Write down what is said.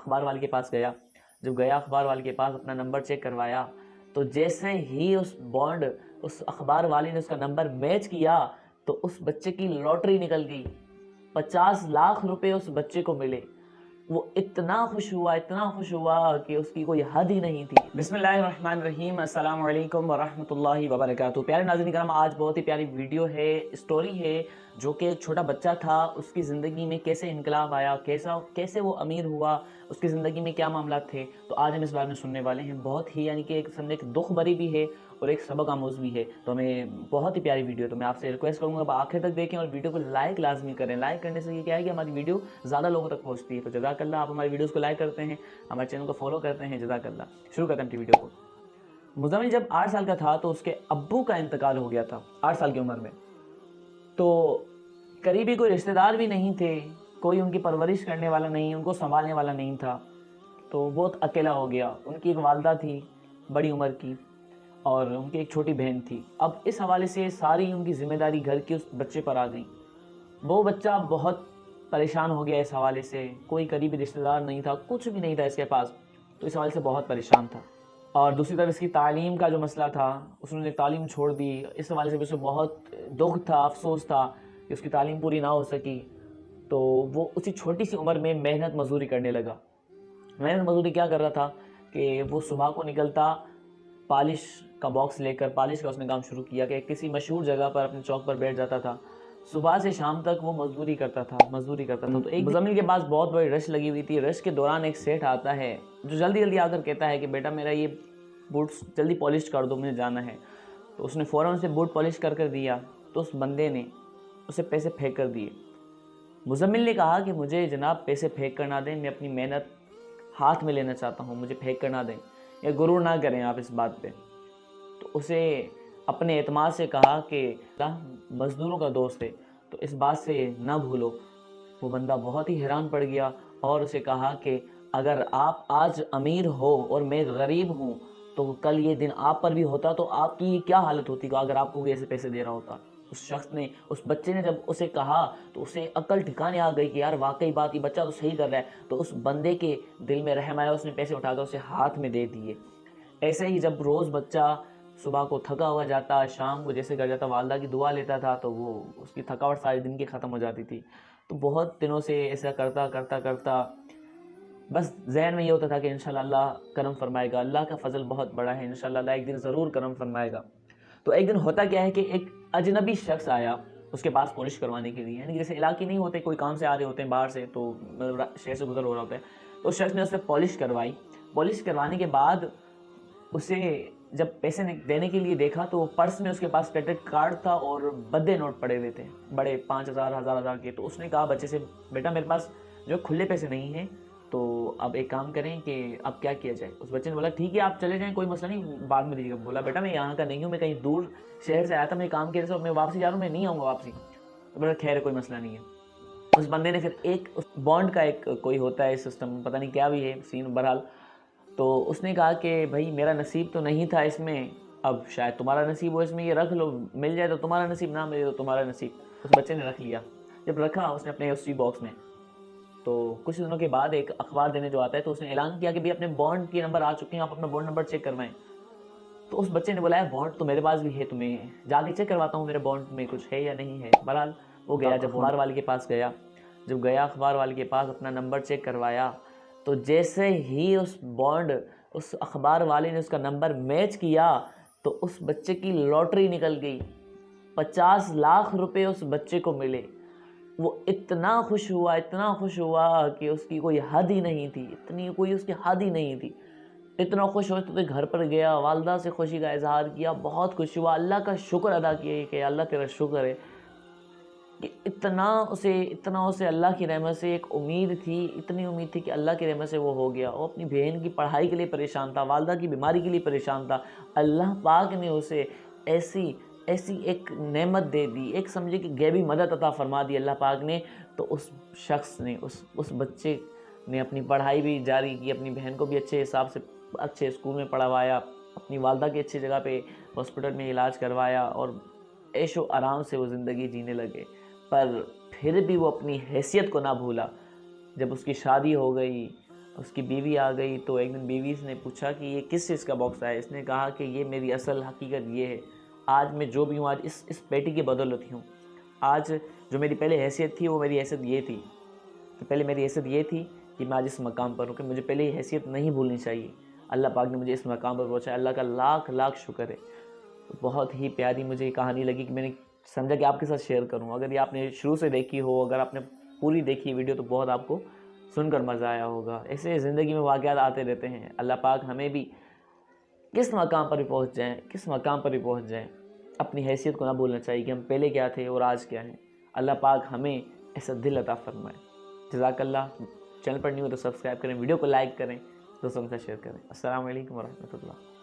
اخبار والے کے پاس گیا. جب گیا اخبار والے کے پاس اپنا نمبر چیک کروایا تو جیسے ہی اس اخبار والے نے اس کا نمبر میچ کیا تو اس بچے کی لاٹری نکل گئی. 50 لاکھ روپے اس بچے کو ملے. وہ اتنا خوش ہوا کہ اس کی کوئی حد ہی نہیں تھی. بسم اللہ الرحمن الرحیم. السلام علیکم ورحمۃ اللہ وبرکاتہ. پیارے ناظرین کرام، آج بہت ہی پیاری ویڈیو ہے، اسٹوری ہے، جو کہ ایک چھوٹا بچہ تھا، اس کی زندگی میں کیسے انقلاب آیا، کیسے وہ امیر ہوا، اس کی زندگی میں کیا معاملات تھے. تو آج ہم اس بارے میں سننے والے ہیں. بہت ہی ایک دکھ بھری بھی ہے اور ایک سبق آموز بھی ہے. تو ہمیں بہت ہی پیاری ویڈیو. تو میں آپ سے ریکویسٹ کروں گا آپ آخر تک دیکھیں اور ویڈیو کو لائک لازمی کریں. لائک کرنے سے یہ کیا ہے کہ ہماری ویڈیو زیادہ لوگوں تک پہنچتی ہے. تو جزاک اللہ، آپ ہماری ویڈیوز کو لائک کرتے ہیں، ہمارے چینل کو فالو کرتے ہیں. جزاک اللہ. شروع کرتے ہیں ویڈیو کو. مزمل جب 8 سال کا تھا تو اس کے ابو کا انتقال ہو گیا تھا 8 سال کی عمر میں. تو قریبی کوئی رشتہ دار بھی نہیں تھے، کوئی ان کی پرورش کرنے والا نہیں، ان کو سنبھالنے والا نہیں تھا. تو بہت اکیلا ہو گیا. ان کی ایک والدہ تھی بڑی عمر کی اور ان کی ایک چھوٹی بہن تھی. اب اس حوالے سے ساری ان کی ذمہ داری گھر کی اس بچے پر آ گئی. وہ بچہ بہت پریشان ہو گیا اس حوالے سے. کوئی قریبی رشتہ دار نہیں تھا، کچھ بھی نہیں تھا اس کے پاس. تو اس حوالے سے بہت پریشان تھا. اور دوسری طرف اس کی تعلیم کا جو مسئلہ تھا، اس نے تعلیم چھوڑ دی. اس حوالے سے بھی اسے بہت دکھ تھا، افسوس تھا کہ اس کی تعلیم پوری نہ ہو سکی. تو وہ اسی چھوٹی سی عمر میں محنت مزدوری کرنے لگا. محنت مزدوری کیا کر رہا تھا کہ وہ صبح کو نکلتا، پالش کا باکس لے کر پالش کا اس نے کام شروع کیا کہ کسی مشہور جگہ پر اپنے چوک پر بیٹھ جاتا تھا. صبح سے شام تک وہ مزدوری کرتا تھا. تو ایک مزمل کے پاس بہت بڑی رش لگی ہوئی تھی. رش کے دوران ایک سیٹھ آتا ہے جو جلدی آ کر کہتا ہے کہ بیٹا میرا یہ بوٹس جلدی پالش کر دو، مجھے جانا ہے. تو اس نے فوراً اسے بوٹ پالش کر دیا. تو اس بندے نے اسے پیسے پھینک کر دیے. مزمل نے کہا کہ مجھے جناب پیسے پھینک کر نہ دیں، میں اپنی محنت ہاتھ میں لینا چاہتا ہوں، مجھے پھینک کر نہ دیں، یا غرور نہ کریں آپ اس بات پہ. تو اسے اپنے اعتماد سے کہا کہ اللہ مزدوروں کا دوست ہے، تو اس بات سے نہ بھولو. وہ بندہ بہت ہی حیران پڑ گیا اور اسے کہا کہ اگر آپ آج امیر ہو اور میں غریب ہوں تو کل یہ دن آپ پر بھی ہوتا تو آپ کی کیا حالت ہوتی اگر آپ کو ایسے پیسے دے رہا ہوتا. اس بچے نے جب اسے کہا تو اسے عقل ٹھکانے آ گئی کہ یار واقعی بات، یہ بچہ تو صحیح کر رہا ہے. تو اس بندے کے دل میں رحم آیا. اس نے پیسے اٹھا کر اسے ہاتھ میں دے دیے. ایسے ہی جب روز بچہ صبح کو تھکا ہوا جاتا، شام کو جیسے کر جاتا، والدہ کی دعا لیتا تھا تو وہ اس کی تھکاوٹ سارے دن کی ختم ہو جاتی تھی. تو بہت دنوں سے ایسا کرتا بس ذہن میں یہ ہوتا تھا کہ انشاءاللہ اللہ کرم فرمائے گا، اللہ کا فضل بہت بڑا ہے، انشاءاللہ اللہ ایک دن ضرور کرم فرمائے گا. تو ایک دن ہوتا کیا ہے کہ ایک اجنبی شخص آیا اس کے پاس پالش کروانے کے لیے. یعنی جیسے علاقے نہیں ہوتے، کوئی کام سے آ رہے ہوتے ہیں باہر سے، تو شہر سے گزر ہو رہا ہوتا ہے. تو اس شخص نے اسے پالش کروائی. پالش کروانے کے بعد اسے جب پیسے دینے کے لیے دیکھا تو پرس میں اس کے پاس کریڈٹ کارڈ تھا اور بدے نوٹ پڑے ہوئے تھے، بڑے 5,000 1000 کے. تو اس نے کہا بچے سے بیٹا میرے پاس جو کھلے پیسے نہیں ہیں، تو اب ایک کام کریں کہ اب کیا کیا جائے. اس بچے نے بولا ٹھیک ہے آپ چلے جائیں، کوئی مسئلہ نہیں، بعد میں دیجیے گا. بولا بیٹا میں یہاں کا نہیں ہوں، میں کہیں دور شہر سے آیا تھا، میں کام کے لیے، میں واپسی جا رہا ہوں، میں نہیں آؤں گا واپسی. تو بولا خیر ہے، کوئی مسئلہ نہیں ہے. اس بندے نے پھر ایک بانڈ کا ایک کوئی ہوتا ہے سسٹم، پتہ نہیں کیا بھی ہے سین بہرحال. تو اس نے کہا کہ بھائی میرا نصیب تو نہیں تھا اس میں، اب شاید تمہارا نصیب ہو اس میں، یہ رکھ لو، مل جائے تو تمہارا نصیب، نہ ملے تو تمہارا نصیب. اس بچے نے رکھ لیا. جب رکھا اس نے اپنے اسی باکس میں، تو کچھ دنوں کے بعد ایک اخبار دینے جو آتا ہے تو اس نے اعلان کیا کہ بھائی اپنے بانڈ کے نمبر آ چکے ہیں، آپ اپنا بانڈ نمبر چیک کروائیں. تو اس بچے نے بولا بانڈ تو میرے پاس بھی ہے، تمہیں جا کے چیک کرواتا ہوں میرے بانڈ میں کچھ ہے یا نہیں ہے. بہرحال وہ گیا. جب اخبار والے کے پاس گیا، اخبار والے کے پاس اپنا نمبر چیک کروایا تو جیسے ہی اس اخبار والے نے اس کا نمبر میچ کیا تو اس بچے کی لاٹری نکل گئی. 50 لاکھ روپے اس بچے کو ملے. وہ اتنا خوش ہوا کہ اس کی کوئی حد ہی نہیں تھی. اتنا خوش ہوا تو گھر پر گیا، والدہ سے خوشی کا اظہار کیا، بہت خوش ہوا، اللہ کا شکر ادا کیا کہ اللہ تیرا شکر ہے کہ اتنا اسے اللہ کی رحمت سے ایک امید تھی، اتنی امید تھی کہ اللہ کی رحمت سے وہ ہو گیا. وہ اپنی بہن کی پڑھائی کے لیے پریشان تھا، والدہ کی بیماری کے لیے پریشان تھا. اللہ پاک نے اسے ایسی ایک نعمت دے دی، ایک سمجھے کہ غیبی مدد عطا فرما دی اللہ پاک نے. تو اس شخص نے اس بچے نے اپنی پڑھائی بھی جاری کی، اپنی بہن کو بھی اچھے حساب سے اچھے اسکول میں پڑھوایا، اپنی والدہ کی اچھی جگہ پہ ہاسپٹل میں علاج کروایا اور عیش و آرام سے وہ زندگی جینے لگے. پر پھر بھی وہ اپنی حیثیت کو نہ بھولا. جب اس کی شادی ہو گئی، اس کی بیوی آ گئی تو ایک دن بیوی نے پوچھا کہ یہ کس چیز کا باکس ہے. اس نے کہا کہ یہ میری اصل حقیقت یہ ہے, آج میں جو بھی ہوں آج اس پیٹی کی بدولت ہوں. آج جو میری پہلے حیثیت تھی وہ میری حیثیت یہ تھی کہ پہلے میری حیثیت یہ تھی کہ میں آج اس مقام پر ہوں, کہ مجھے پہلے یہ حیثیت نہیں بھولنی چاہیے. اللہ پاک نے مجھے اس مقام پر پہنچایا, اللہ کا لاکھ لاکھ شکر ہے. بہت ہی پیاری مجھے یہ کہانی لگی کہ میں نے سمجھا کہ آپ کے ساتھ شیئر کروں. اگر یہ آپ نے شروع سے دیکھی ہو, اگر آپ نے پوری دیکھی ویڈیو تو بہت آپ کو سن کر مزہ آیا ہوگا. ایسے زندگی میں واقعات آتے رہتے ہیں. اللہ پاک ہمیں بھی کس مقام پر بھی پہنچ جائیں اپنی حیثیت کو نہ بھولنا چاہیے کہ ہم پہلے کیا تھے اور آج کیا ہیں. اللہ پاک ہمیں ایسا دل عطا فرمائے. جزاک اللہ. چینل پر نیو ہو تو سبسکرائب کریں, ویڈیو کو لائک کریں, دوستوں کے ساتھ شیئر کریں. السلام علیکم ورحمۃ اللہ.